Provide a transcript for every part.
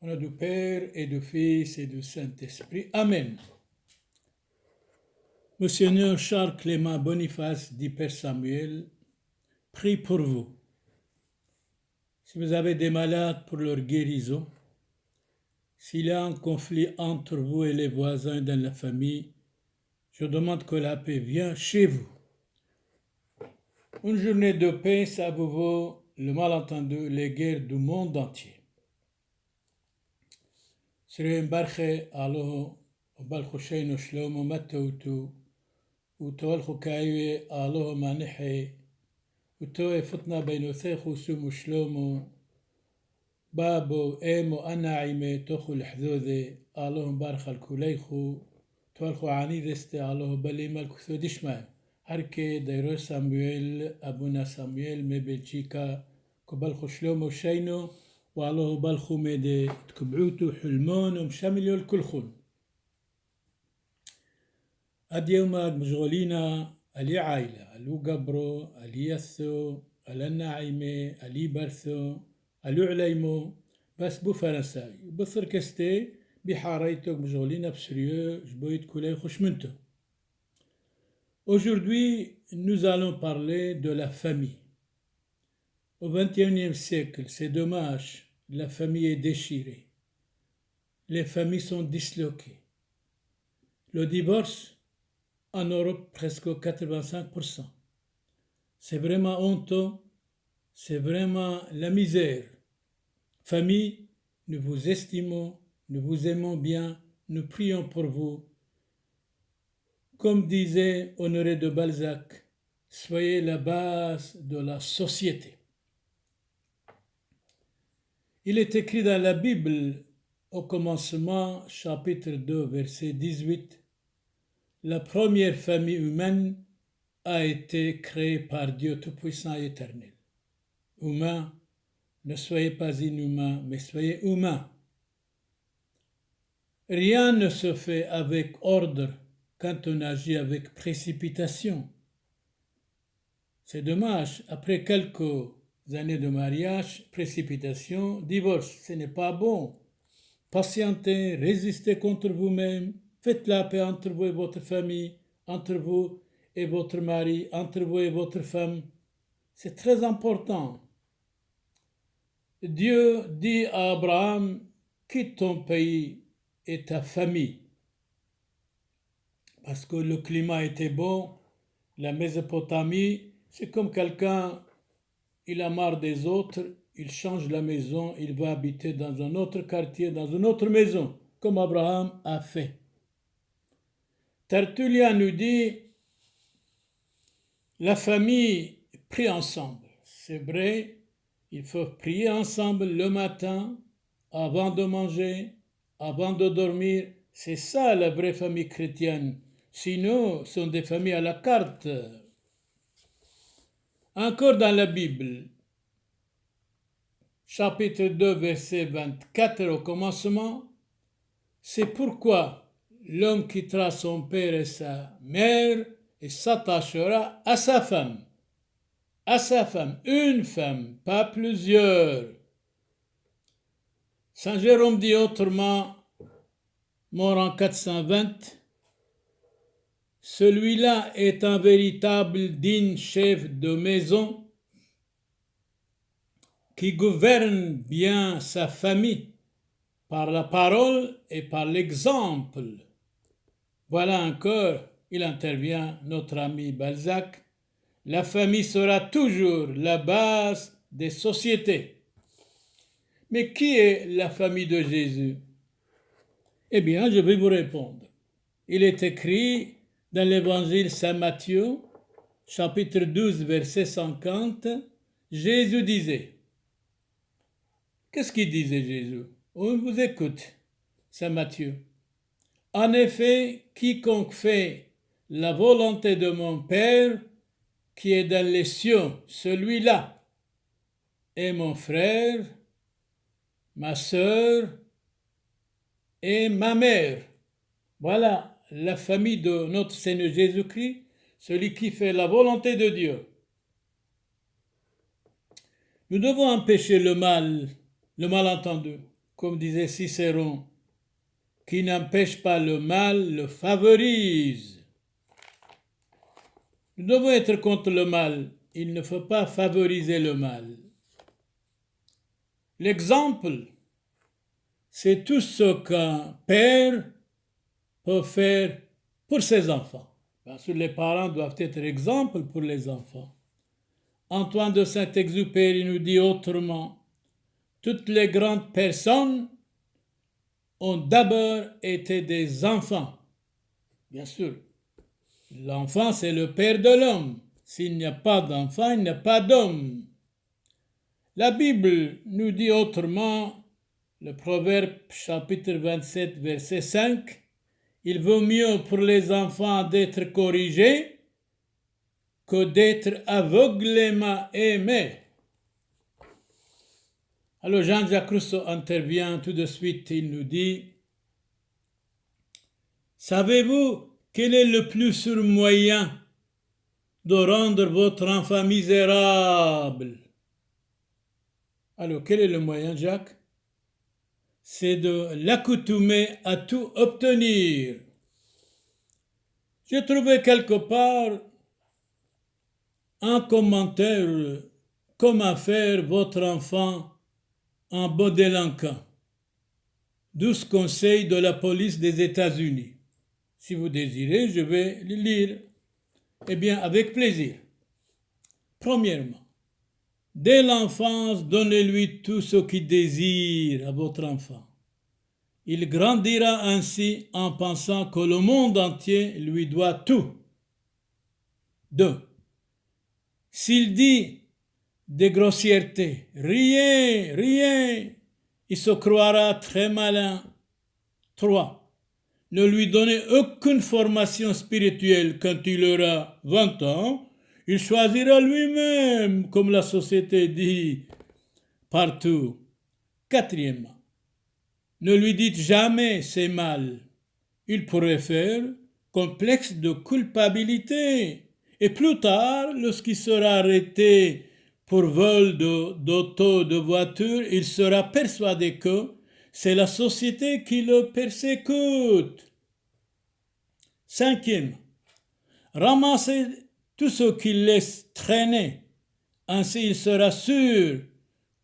Au nom du Père et du Fils et du Saint-Esprit. Amen. Monseigneur Charles Clément Boniface, dit Père Samuel, prie pour vous. Si vous avez des malades, pour leur guérison, s'il y a un conflit entre vous et les voisins dans la famille, je demande que la paix vienne chez vous. Une journée de paix, ça vous vaut le malentendu, les guerres du monde entier. سرين برخي آلوه وبالخو شينو شلومو متوتو وتوالخو كايوي آلوه مانحي وتوي فتنا بينو ثيخو سومو شلومو بابو ايمو أناعيمي توخو الحذوذي آلوه بارخ الكوليخو توالخو عنيدستي آلوه بلي مالكو ثوديش مايو هركي دايرو سامويل أبونا سامويل مي بلجيكا كبالخو شلومو شينو والله بالخو ميدي تكبعوتو حلمون ومشامليو الكلخون أديوما مشغولينا ألي عايلة ألو قبرو ألي يثو ألا الناعيمي ألي برثو ألو عليمو بس بو فرنساوي بثركستي بحاريتو مشغولينا بسريو جبويت كولي خشمنتو. Aujourd'hui, nous allons parler de la famille. Au XXIe siècle, c'est dommage, la famille est déchirée. Les familles sont disloquées. Le divorce, en Europe, presque 85%. C'est vraiment honteux, c'est vraiment la misère. Famille, nous vous estimons, nous vous aimons bien, nous prions pour vous. Comme disait Honoré de Balzac, soyez la base de la société. Il est écrit dans la Bible, au commencement, chapitre 2, verset 18, la première famille humaine a été créée par Dieu Tout-Puissant et Éternel. Humain, ne soyez pas inhumains, mais soyez humains. Rien ne se fait avec ordre quand on agit avec précipitation. C'est dommage, après quelques années de mariage, précipitation, divorce, ce n'est pas bon. Patientez, résistez contre vous-même, faites la paix entre vous et votre famille, entre vous et votre mari, entre vous et votre femme. C'est très important. Dieu dit à Abraham, quitte ton pays et ta famille. Parce que le climat était bon, la Mésopotamie, c'est comme quelqu'un, il a marre des autres, il change la maison, il va habiter dans un autre quartier, dans une autre maison, comme Abraham a fait. Tertullien nous dit, la famille prie ensemble. C'est vrai, il faut prier ensemble le matin, avant de manger, avant de dormir. C'est ça la vraie famille chrétienne. Sinon, ce sont des familles à la carte. Encore dans la Bible, chapitre 2, verset 24 au commencement, c'est pourquoi l'homme quittera son père et sa mère et s'attachera à sa femme. À sa femme, une femme, pas plusieurs. Saint Jérôme dit autrement, mort en 420, celui-là est un véritable digne chef de maison qui gouverne bien sa famille par la parole et par l'exemple. Voilà encore, il intervient notre ami Balzac, la famille sera toujours la base des sociétés. Mais qui est la famille de Jésus? Eh bien, je vais vous répondre. Il est écrit dans l'évangile Saint Matthieu, chapitre 12, verset 50, Jésus disait, qu'est-ce qu'il disait Jésus? On vous écoute, Saint Matthieu. En effet, quiconque fait la volonté de mon Père qui est dans les cieux, celui-là est mon frère, ma sœur et ma mère. Voilà la famille de notre Seigneur Jésus-Christ, celui qui fait la volonté de Dieu. Nous devons empêcher le malentendu. comme disait Cicéron, qui n'empêche pas le mal, le favorise. Nous devons être contre le mal. Il ne faut pas favoriser le mal. L'exemple, c'est tout ce qu'un père peut faire pour ses enfants. Bien sûr, les parents doivent être exemples pour les enfants. Antoine de Saint-Exupéry nous dit autrement, toutes les grandes personnes ont d'abord été des enfants. Bien sûr, l'enfant, c'est le père de l'homme. S'il n'y a pas d'enfant, il n'y a pas d'homme. La Bible nous dit autrement, le Proverbe chapitre 27, verset 5, il vaut mieux pour les enfants d'être corrigés que d'être aveuglément aimés. Alors Jean-Jacques Rousseau intervient tout de suite, il nous dit, savez-vous quel est le plus sûr moyen de rendre votre enfant misérable? Alors quel est le moyen, Jacques? C'est de l'accoutumer à tout obtenir. J'ai trouvé quelque part un commentaire comment faire votre enfant un bon délinquant. 12 conseils de la police des États-Unis. Si vous désirez, je vais les lire. Eh bien, avec plaisir. Premièrement, dès l'enfance, donnez-lui tout ce qu'il désire à votre enfant. Il grandira ainsi en pensant que le monde entier lui doit tout. 2. S'il dit des grossièretés, riez, riez, il se croira très malin. 3. Ne lui donnez aucune formation spirituelle quand il aura 20 ans. Il choisira lui-même, comme la société dit partout. 4. Ne lui dites jamais c'est mal. Il pourrait faire complexe de culpabilité. Et plus tard, lorsqu'il sera arrêté pour vol d'auto, de voiture, il sera persuadé que c'est la société qui le persécute. 5. Ramassez tout ce qu'il laisse traîner. Ainsi, il sera sûr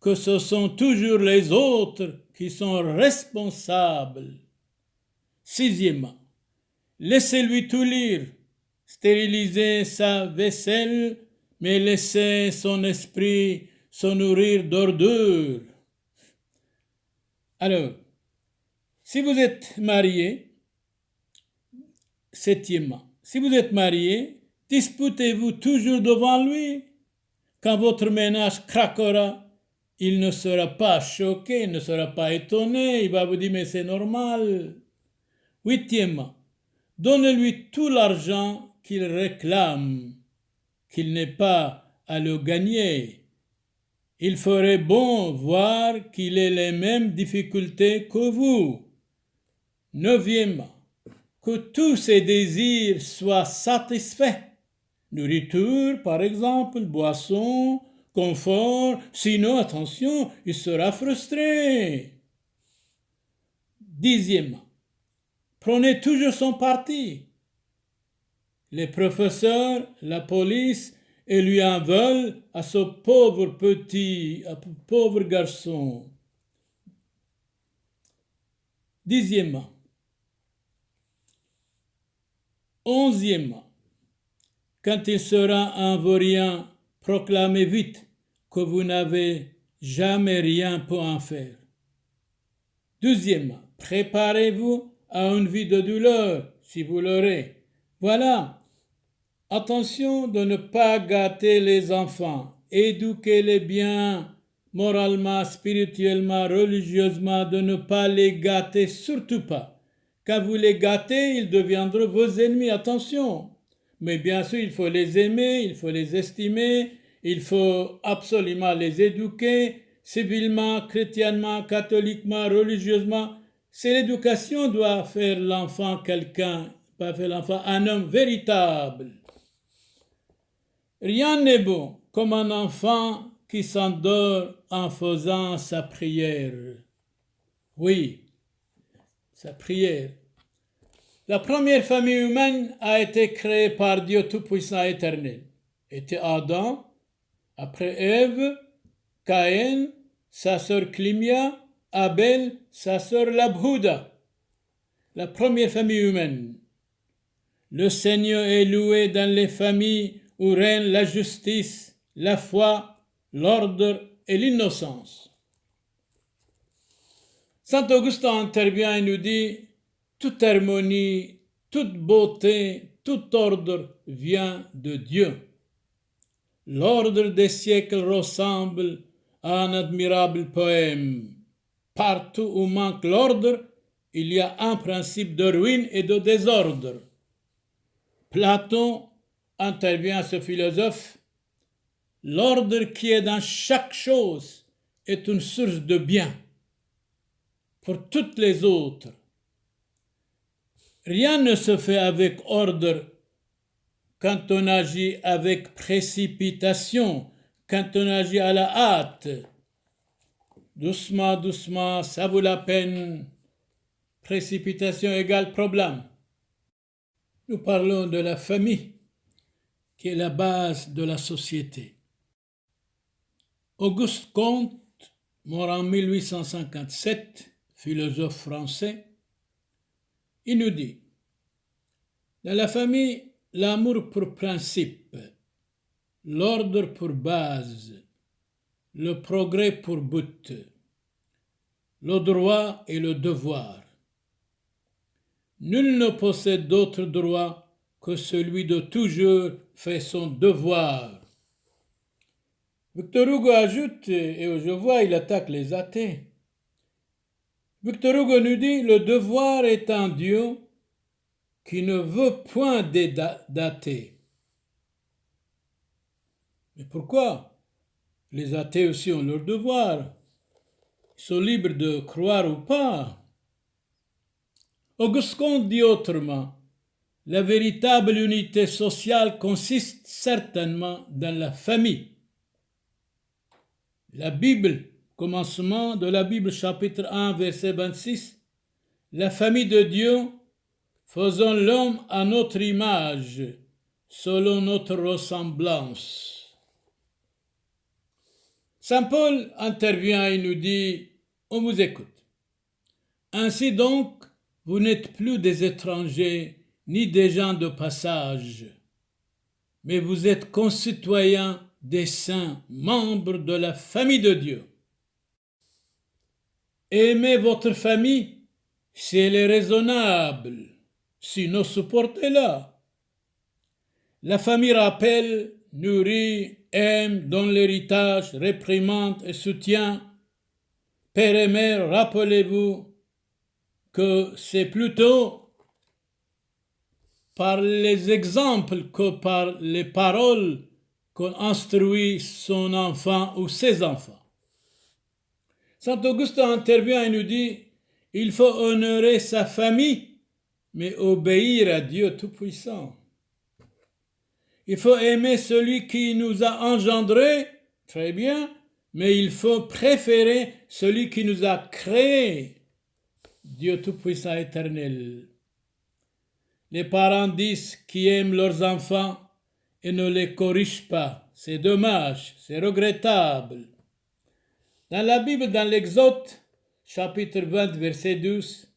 que ce sont toujours les autres qui sont responsables. 6. Laissez-lui tout lire, stériliser sa vaisselle, mais laissez son esprit se nourrir d'ordures. Alors, si vous êtes marié, 7. Si vous êtes marié, disputez-vous toujours devant lui. Quand votre ménage craquera, il ne sera pas choqué, il ne sera pas étonné, il va vous dire mais c'est normal. 8. Donnez-lui tout l'argent qu'il réclame, qu'il n'ait pas à le gagner. Il ferait bon voir qu'il ait les mêmes difficultés que vous. 9. Que tous ses désirs soient satisfaits. Nourriture, par exemple, boisson, confort, sinon, attention, il sera frustré. 10. Prenez toujours son parti. Les professeurs, la police, et lui en veulent à ce pauvre petit, à ce pauvre garçon. 10. 11. Quand il sera un vaurien, proclamez vite que vous n'avez jamais rien pour en faire. 12. Préparez-vous à une vie de douleur, si vous l'aurez. Voilà. Attention de ne pas gâter les enfants. Éduquez-les bien, moralement, spirituellement, religieusement, de ne pas les gâter, surtout pas. Quand vous les gâtez, ils deviendront vos ennemis. Attention. Mais bien sûr, il faut les aimer, il faut les estimer, il faut absolument les éduquer, civilement, chrétiennement, catholiquement, religieusement. C'est l'éducation qui doit faire l'enfant quelqu'un, pas faire l'enfant un homme véritable. Rien n'est beau comme un enfant qui s'endort en faisant sa prière. Oui, sa prière. La première famille humaine a été créée par Dieu Tout-Puissant et Éternel. Était Adam, après Ève, Caïn, sa sœur Climia, Abel, sa sœur Labhouda. La première famille humaine. Le Seigneur est loué dans les familles où règne la justice, la foi, l'ordre et l'innocence. Saint Augustin intervient et nous dit, toute harmonie, toute beauté, tout ordre vient de Dieu. L'ordre des siècles ressemble à un admirable poème. Partout où manque l'ordre, il y a un principe de ruine et de désordre. Platon intervient, ce philosophe. L'ordre qui est dans chaque chose est une source de bien pour toutes les autres. Rien ne se fait avec ordre quand on agit avec précipitation, quand on agit à la hâte. Doucement, doucement, ça vaut la peine. Précipitation égale problème. Nous parlons de la famille, qui est la base de la société. Auguste Comte, mort en 1857, philosophe français, il nous dit, dans la famille, l'amour pour principe, l'ordre pour base, le progrès pour but, le droit et le devoir. Nul ne possède d'autre droit que celui de toujours faire son devoir. Victor Hugo ajoute, et je vois, il attaque les athées. Victor Hugo nous dit, le devoir est un Dieu qui ne veut point d'athées. Mais pourquoi? Les athées aussi ont leur devoir. Ils sont libres de croire ou pas. Auguste Comte dit autrement, la véritable unité sociale consiste certainement dans la famille. La Bible, commencement de la Bible, chapitre 1, verset 26, la famille de Dieu, faisons l'homme à notre image, selon notre ressemblance. Saint Paul intervient et nous dit, on vous écoute. Ainsi donc, vous n'êtes plus des étrangers ni des gens de passage, mais vous êtes concitoyens des saints, membres de la famille de Dieu. Aimez votre famille si elle est raisonnable, sinon supportez-la. La famille rappelle, nourrit, aime, donne l'héritage, réprimande et soutient. Père et mère, rappelez-vous que c'est plutôt par les exemples que par les paroles qu'on instruit son enfant ou ses enfants. Saint Augustin intervient et nous dit, il faut honorer sa famille, mais obéir à Dieu Tout-Puissant. Il faut aimer celui qui nous a engendrés, très bien, mais il faut préférer celui qui nous a créés, Dieu Tout-Puissant éternel. Les parents disent qu'ils aiment leurs enfants et ne les corrigent pas. C'est dommage, c'est regrettable. Dans la Bible, dans l'Exode, chapitre 20, verset 12,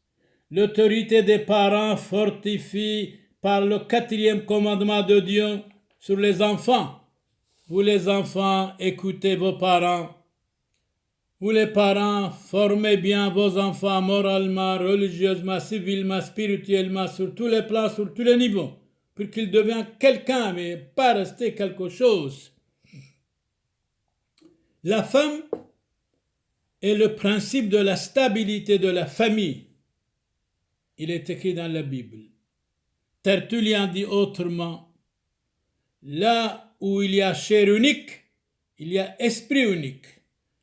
l'autorité des parents fortifie par le 4e commandement de Dieu sur les enfants. Vous les enfants, écoutez vos parents. Vous les parents, formez bien vos enfants moralement, religieusement, civilement, spirituellement, sur tous les plans, sur tous les niveaux, pour qu'ils deviennent quelqu'un, mais pas rester quelque chose. La femme est le principe de la stabilité de la famille. Il est écrit dans la Bible. Tertullien dit autrement, là où il y a chair unique, il y a esprit unique.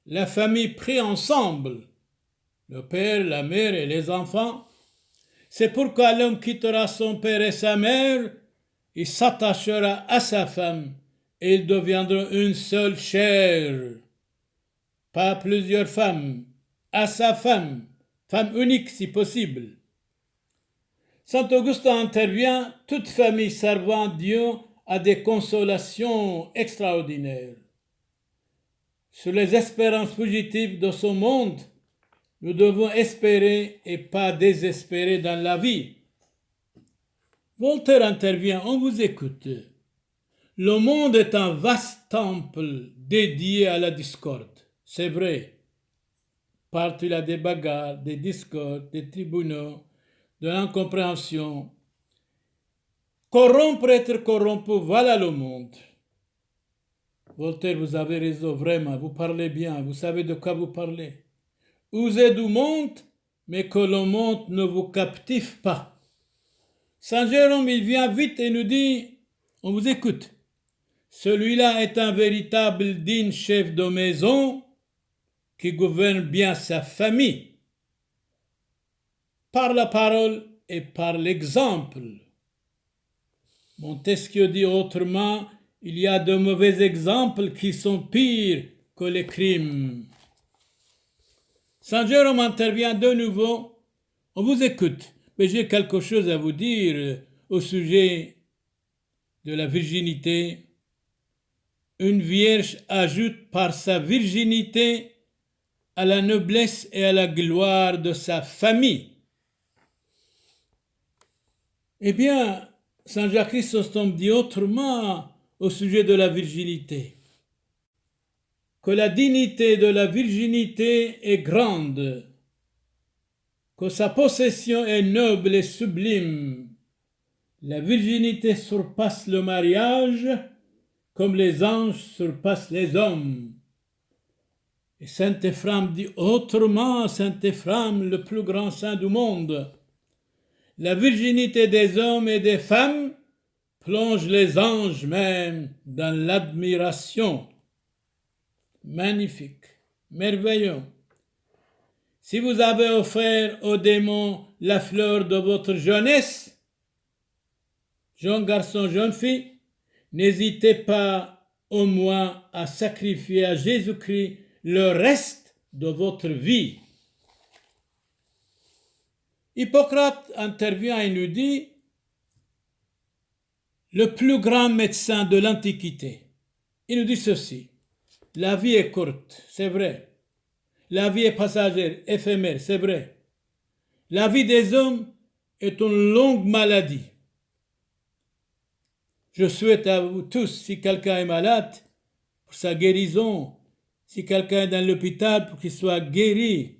La famille pris ensemble, le père, la mère et les enfants. C'est pourquoi l'homme quittera son père et sa mère, il s'attachera à sa femme et ils deviendront une seule chair. Pas plusieurs femmes, à sa femme, femme unique si possible. Saint Augustin intervient, toute famille servant Dieu a des consolations extraordinaires. Sur les espérances fugitives de ce monde, nous devons espérer et pas désespérer dans la vie. Voltaire intervient, on vous écoute. Le monde est un vaste temple dédié à la discorde. C'est vrai. Partout il y a des bagarres, des discordes, des tribunaux, de l'incompréhension. Corrompre, être corrompu, voilà le monde. Voltaire, vous avez raison, vraiment, vous parlez bien, vous savez de quoi vous parlez. Usez du monde, mais que le monde ne vous captive pas. Saint Jérôme, il vient vite et nous dit, on vous écoute. Celui-là est un véritable digne chef de maison qui gouverne bien sa famille par la parole et par l'exemple. Montesquieu dit autrement, il y a de mauvais exemples qui sont pires que les crimes. Saint Jérôme intervient de nouveau. On vous écoute, mais j'ai quelque chose à vous dire au sujet de la virginité. Une vierge ajoute par sa virginité à la noblesse et à la gloire de sa famille. Eh bien, Saint Jacques Chrysostome dit autrement au sujet de la virginité, que la dignité de la virginité est grande, que sa possession est noble et sublime. La virginité surpasse le mariage comme les anges surpassent les hommes. Et Saint Éphrem dit autrement, Saint Éphrem, le plus grand saint du monde, la virginité des hommes et des femmes plonge les anges même dans l'admiration. Magnifique, merveilleux. Si vous avez offert aux démons la fleur de votre jeunesse, jeune garçon, jeune fille, n'hésitez pas au moins à sacrifier à Jésus-Christ le reste de votre vie. Hippocrate intervient et nous dit, le plus grand médecin de l'Antiquité, il nous dit ceci, la vie est courte, c'est vrai. La vie est passagère, éphémère, c'est vrai. La vie des hommes est une longue maladie. Je souhaite à vous tous, si quelqu'un est malade, pour sa guérison, si quelqu'un est dans l'hôpital, pour qu'il soit guéri.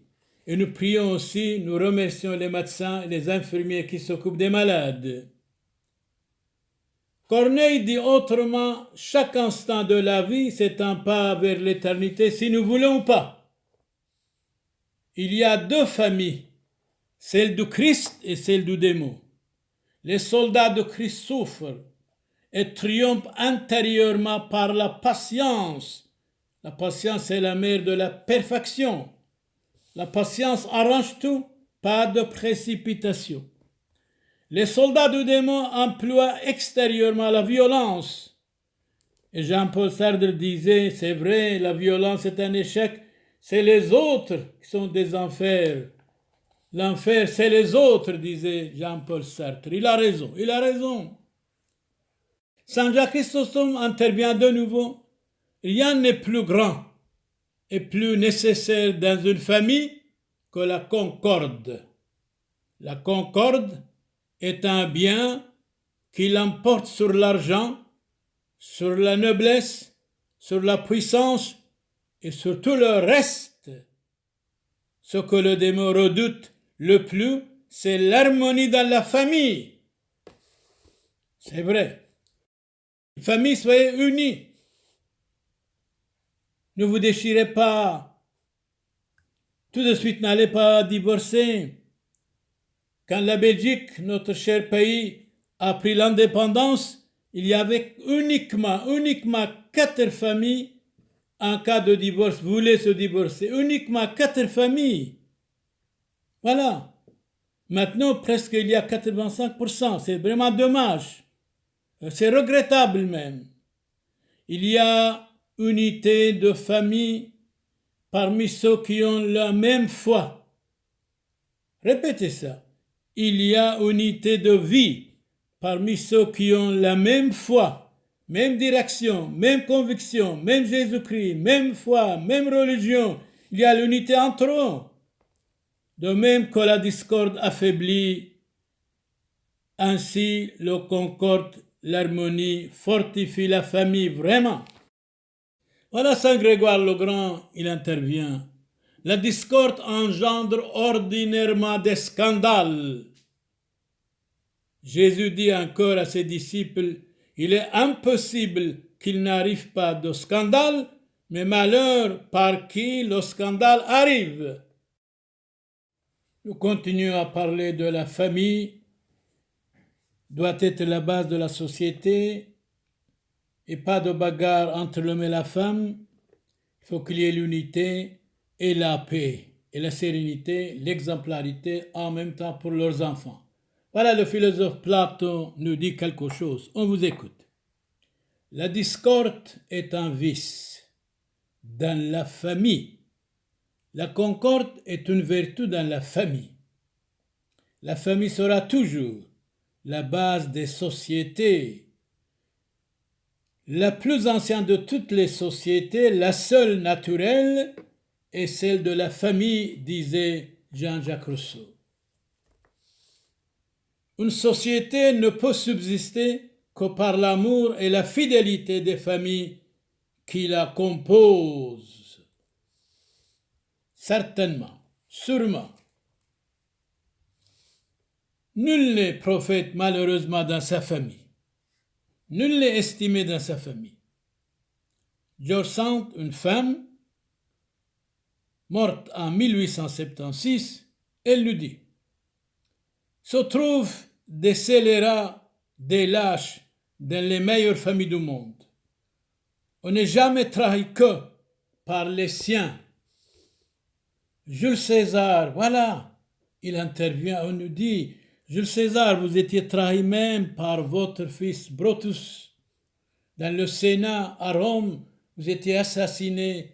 Et nous prions aussi, nous remercions les médecins et les infirmiers qui s'occupent des malades. Corneille dit autrement, chaque instant de la vie, c'est un pas vers l'éternité, si nous voulons ou pas. Il y a deux familles, celle du Christ et celle du démon. Les soldats de Christ souffrent et triomphent intérieurement par la patience. La patience est la mère de la perfection. La patience arrange tout, pas de précipitation. Les soldats du démon emploient extérieurement la violence. Et Jean-Paul Sartre disait, c'est vrai, la violence est un échec, c'est les autres qui sont des enfers. L'enfer, c'est les autres, disait Jean-Paul Sartre. Il a raison, il a raison. Saint Jacques Chrysostome intervient de nouveau. Rien n'est plus grand et plus nécessaire dans une famille que la concorde. La concorde est un bien qui l'emporte sur l'argent, sur la noblesse, sur la puissance et sur tout le reste. Ce que le démon redoute le plus, c'est l'harmonie dans la famille. C'est vrai. Famille, soyez unis. Ne vous déchirez pas. Tout de suite, n'allez pas divorcer. Quand la Belgique, notre cher pays, a pris l'indépendance, il y avait uniquement 4 familles en cas de divorce, voulaient se divorcer. Uniquement 4 familles. Voilà. Maintenant, presque il y a 85%. C'est vraiment dommage. C'est regrettable même. Il y a unité de famille parmi ceux qui ont la même foi. Répétez ça. Il y a unité de vie parmi ceux qui ont la même foi, même direction, même conviction, même Jésus-Christ, même foi, même religion. Il y a l'unité entre eux. De même que la discorde affaiblit, ainsi le concorde, l'harmonie fortifie la famille vraiment. Voilà Saint Grégoire le Grand, il intervient. La discorde engendre ordinairement des scandales. Jésus dit encore à ses disciples, il est impossible qu'il n'arrive pas de scandale, mais malheur par qui le scandale arrive. Nous continuons à parler de la famille, doit être la base de la société, et pas de bagarre entre l'homme et la femme. Il faut qu'il y ait l'unité et la paix, et la sérénité, l'exemplarité en même temps pour leurs enfants. Voilà, le philosophe Platon nous dit quelque chose. On vous écoute. La discorde est un vice dans la famille. La concorde est une vertu dans la famille. La famille sera toujours la base des sociétés. La plus ancienne de toutes les sociétés, la seule naturelle, est celle de la famille, disait Jean-Jacques Rousseau. Une société ne peut subsister que par l'amour et la fidélité des familles qui la composent. Certainement, sûrement. Nul n'est prophète malheureusement dans sa famille. Nul n'est estimé dans sa famille. George Sand, une femme, morte en 1876, elle lui dit « Se trouvent des scélérats, des lâches dans les meilleures familles du monde. On n'est jamais trahi que par les siens. » Jules César, voilà, il intervient, on nous dit « Jules César, vous étiez trahi même par votre fils Brutus. Dans le Sénat à Rome, vous étiez assassiné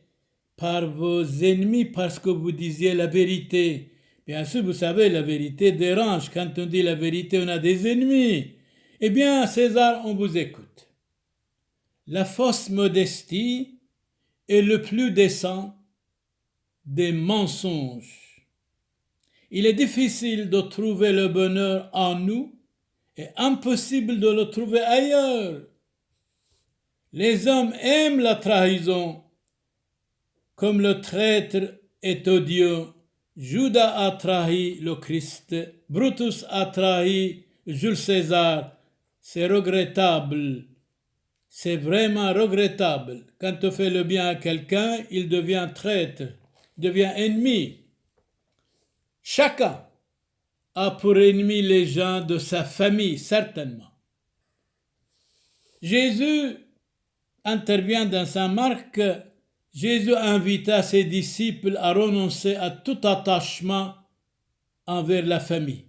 par vos ennemis parce que vous disiez la vérité. Bien sûr, vous savez, la vérité dérange. Quand on dit la vérité, on a des ennemis. Eh bien, César, on vous écoute. La fausse modestie est le plus décent des mensonges. Il est difficile de trouver le bonheur en nous et impossible de le trouver ailleurs. Les hommes aiment la trahison, comme le traître est odieux. Judas a trahi le Christ, Brutus a trahi Jules César. C'est regrettable, c'est vraiment regrettable. Quand on fait le bien à quelqu'un, il devient traître, il devient ennemi. Chacun a pour ennemi les gens de sa famille, certainement. Jésus intervient dans Saint Marc. Jésus invita ses disciples à renoncer à tout attachement envers la famille.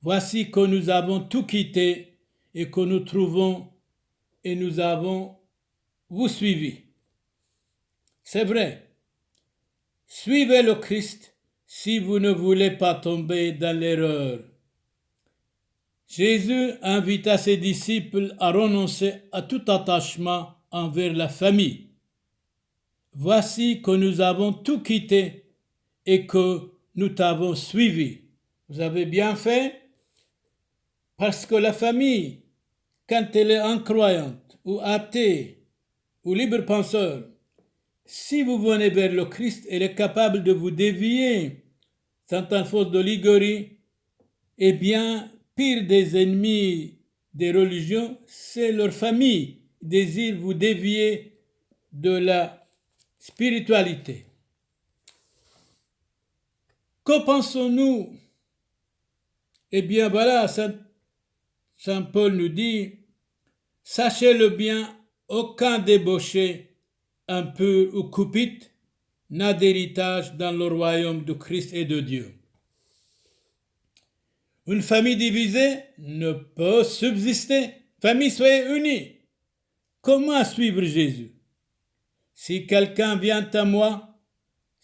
Voici que nous avons tout quitté et que nous trouvons et nous avons vous suivi. C'est vrai. Suivez le Christ si vous ne voulez pas tomber dans l'erreur. Jésus invita ses disciples à renoncer à tout attachement envers la famille. Voici que nous avons tout quitté et que nous t'avons suivi. Vous avez bien fait, parce que la famille, quand elle est incroyante ou athée ou libre-penseur, si vous venez vers le Christ, elle est capable de vous dévier. Saint Alphonse de Liguori, eh bien, pire des ennemis des religions, c'est leur famille. Ils désirent vous dévier de la spiritualité. Que pensons-nous? Eh bien voilà, Saint Paul nous dit, sachez-le bien, aucun débauché, impur ou cupide n'a d'héritage dans le royaume du Christ et de Dieu. Une famille divisée ne peut subsister. Famille, soyez unie. Comment suivre Jésus? Si quelqu'un vient à moi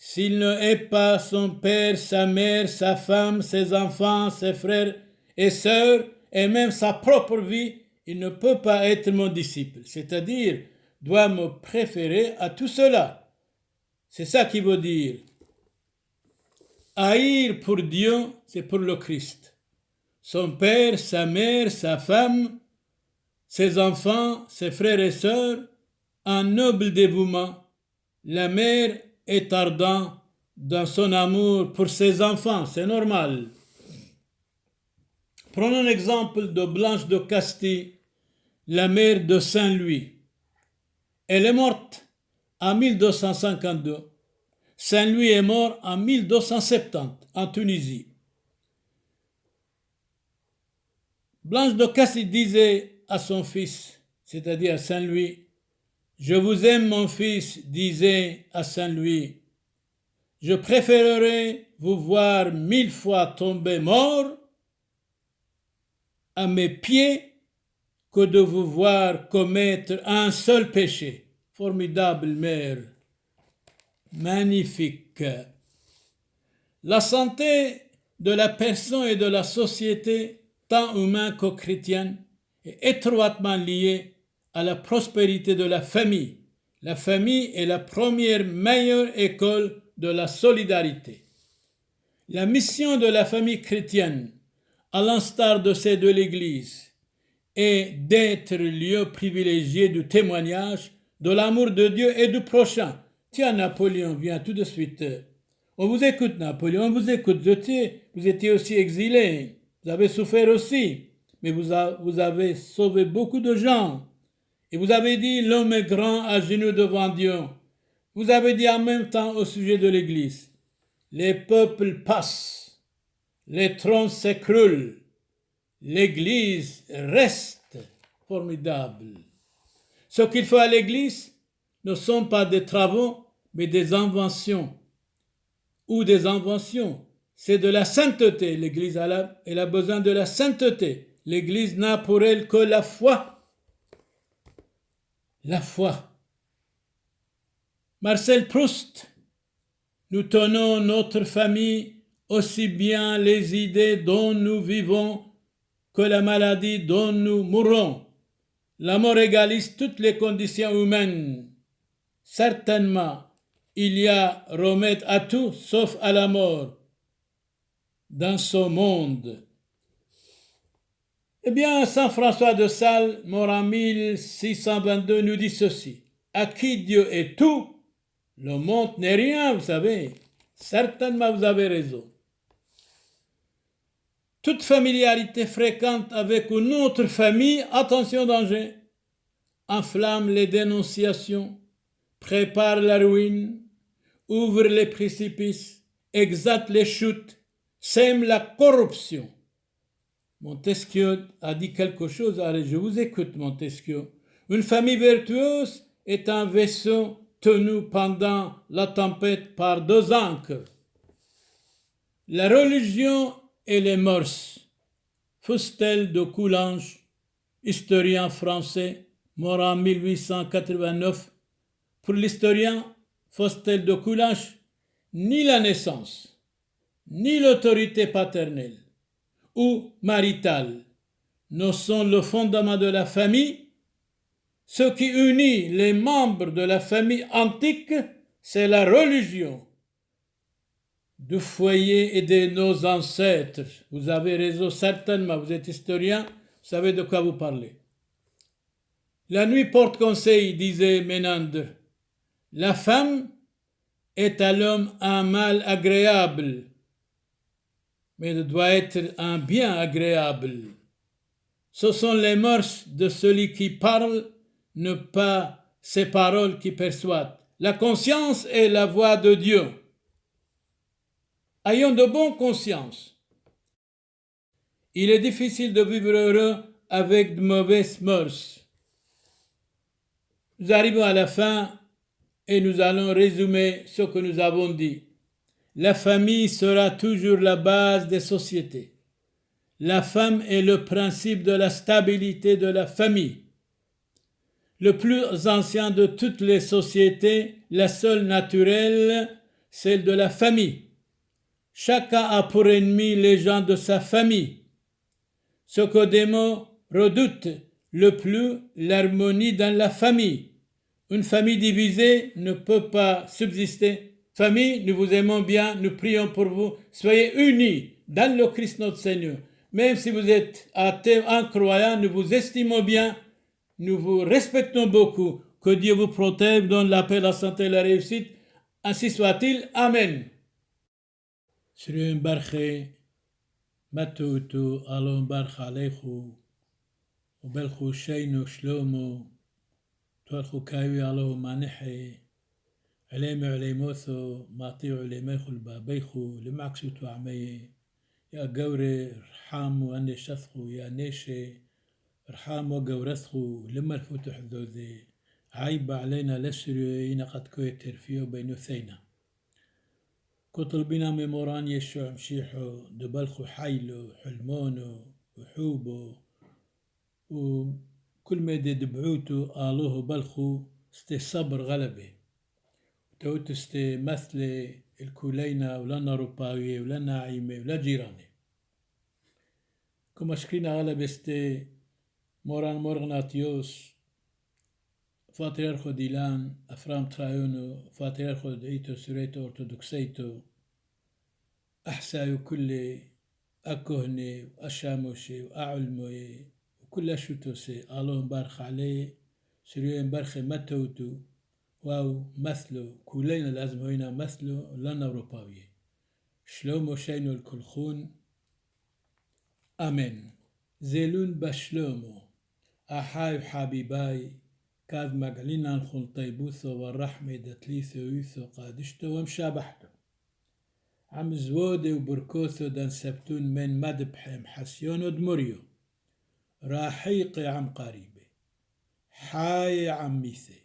s'il ne hait pas son père, sa mère, sa femme, ses enfants, ses frères et sœurs, et même sa propre vie, il ne peut pas être mon disciple. C'est-à-dire, doit me préférer à tout cela. C'est ça qui veut dire. Haïr pour Dieu, c'est pour le Christ. Son père, sa mère, sa femme, ses enfants, ses frères et sœurs, un noble dévouement. La mère est ardente dans son amour pour ses enfants, c'est normal. Prenons l'exemple de Blanche de Castille, la mère de Saint-Louis. Elle est morte en 1252. Saint-Louis est mort en 1270 en Tunisie. Blanche de Castille disait à son fils, c'est-à-dire à Saint-Louis, « Je vous aime, mon fils, disait à Saint-Louis, je préférerais vous voir 1000 fois tomber mort à mes pieds que de vous voir commettre un seul péché. » Formidable mère, magnifique. La santé de la personne et de la société, tant humaine que chrétienne, est étroitement liée à la prospérité de la famille. La famille est la première meilleure école de la solidarité. La mission de la famille chrétienne, à l'instar de celle de l'Église, est d'être lieu privilégié du témoignage de l'amour de Dieu et du prochain. Tiens, Napoléon, viens tout de suite. On vous écoute, Napoléon, on vous écoute. Vous étiez aussi exilé, vous avez souffert aussi, mais vous avez sauvé beaucoup de gens. Et vous avez dit, l'homme est grand à genoux devant Dieu. Vous avez dit en même temps au sujet de l'Église, les peuples passent, les trônes s'écroulent, l'Église reste. Formidable. Ce qu'il faut à l'Église ne sont pas des travaux, mais des inventions. Ou des inventions. C'est de la sainteté. L'Église elle a besoin de la sainteté. L'Église n'a pour elle que la foi. La foi. Marcel Proust, nous tenons notre famille aussi bien les idées dont nous vivons que la maladie dont nous mourons. La mort égalise toutes les conditions humaines. Certainement, il y a remède à tout sauf à la mort dans ce monde. Eh bien, Saint François de Sales, mort en 1622, nous dit ceci. À qui Dieu est tout, le monde n'est rien, vous savez. Certainement, vous avez raison. Toute familiarité fréquente avec une autre famille, attention danger, enflamme les dénonciations, prépare la ruine, ouvre les précipices, exalte les chutes, sème la corruption. Montesquieu a dit quelque chose, allez, je vous écoute, Montesquieu. Une famille vertueuse est un vaisseau tenu pendant la tempête par 2 ancres. La religion et les mœurs. Fustel de Coulanges, historien français, mort en 1889. Pour l'historien Fustel de Coulanges, ni la naissance, ni l'autorité paternelle ou maritale ne sont le fondement de la famille. Ce qui unit les membres de la famille antique, c'est la religion du foyer et de nos ancêtres. Vous avez raison, certainement, vous êtes historien, vous savez de quoi vous parlez. La nuit porte conseil, disait Ménandre. La femme est à l'homme un mal agréable, mais doit être un bien agréable. Ce sont les mœurs de celui qui parle, ne pas ses paroles qui persuadent. La conscience est la voix de Dieu. Ayons de bonnes consciences. Il est difficile de vivre heureux avec de mauvaises mœurs. Nous arrivons à la fin et nous allons résumer ce que nous avons dit. La famille sera toujours la base des sociétés. La femme est le principe de la stabilité de la famille. Le plus ancien de toutes les sociétés, la seule naturelle, celle de la famille. Chacun a pour ennemi les gens de sa famille. Socodemo redoute le plus l'harmonie dans la famille. Une famille divisée ne peut pas subsister. Famille, nous vous aimons bien, nous prions pour vous. Soyez unis dans le Christ notre Seigneur. Même si vous êtes athée, incroyant, nous vous estimons bien, nous vous respectons beaucoup. Que Dieu vous protège, donne la paix, la santé et la réussite. Ainsi soit-il. Amen. Sri Barche, Matutu, Alon Barche Alechu, Ubelchu Sheinu Shlomo, Tualchu Kawi Alo Manehe, عليم عليموثو ماطيع عليميخو البابيخو لمعكسوتو عمي يا قوري رحام واني شثخو يا نيشي رحام وقورثخو لما الفتح ذوذي عيب علينا لسريو قد كويتر فيو بينو ثينا كطلبنا ميموران يشوع مشيحو دبلخو حيلو حلمونو وحوبو وكل ما دبعوتو آلوه بلخو استي صبر غلبي توتستي مثل الكولينا ولا روباوية ولا ناعيمة ولا جيراني كما شكينا غلبستي موران مورغناطيوس فاتريرخو ديلان أفرام ترايونو فاتريرخو دعيتو سوريتو أرثوذكسيتو أحسايو كل أكوهني وأشاموشي وأعلموي وكل شوتوسي آلوهم بارخ عليه سوريين بارخ متوتو واو مثلو كلنا لازم هنا مثلو لنا أوروباوي شلومو شينو الكلخون أمين زيلون بشلومو أحاي حبيباي كاذ مقلنا الخلطيبوثو والرحمة دتليثو يوثو قادشتو ومشابحتو عم زودي وبركوثو دان سبتون من مدبحم حسيونو دمريو راحيقي عم قريبي حاي عم ميثي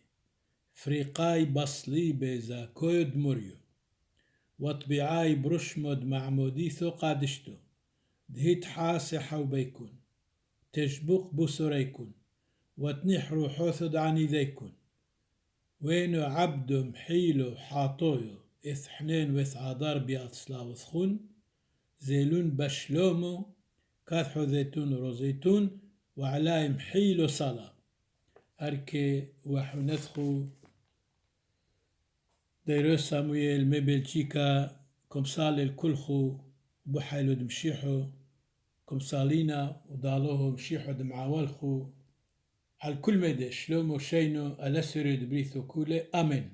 فريقاي بصلي بيزا كويد مريو وطبيعاي برشمد معموديثو قادشتو دهيت حاسحة وبيكون تشبق بصريكون وتنيح روحوثو دعني ذيكون وينو عبدو محيلو حاطويو إث حنين وإث عادار بياتصلا وثخون زيلون بشلومو كاثحو زيتون روزيتون وعلاي محيلو صلاة هركي وحنثخو ديروس سامويل مبلتشيكا كمصال الكلخو بحيلو دمشيحو كمصالينا ودالوه مشيحو دمعاولخو على كل مدى شلومو شينو ألسرو دبريثو كولي أمين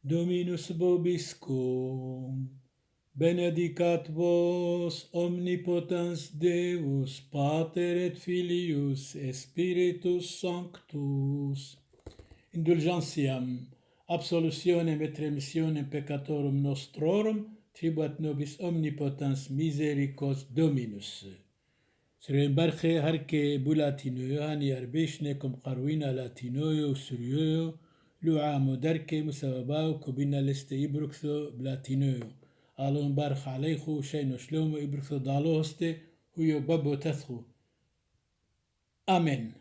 دومينوس بوبيسكوم benedicat vos omnipotens Deus Pater et Filius et Spiritus Sanctus indulgentiam absolutionem et remissionem peccatorum nostrorum tribuat nobis omnipotens misericors Dominus سرين برخي هركي بولاتينويو هاني أربيشنكم قروينا لاتينويو سريويو لوعامو دركي مسبباو كوبينا لست يبركثو بلاتينويو آلون بارخ عليخو شينو شلومو يبركثو دالوهستي هيو بابو تثخو آمين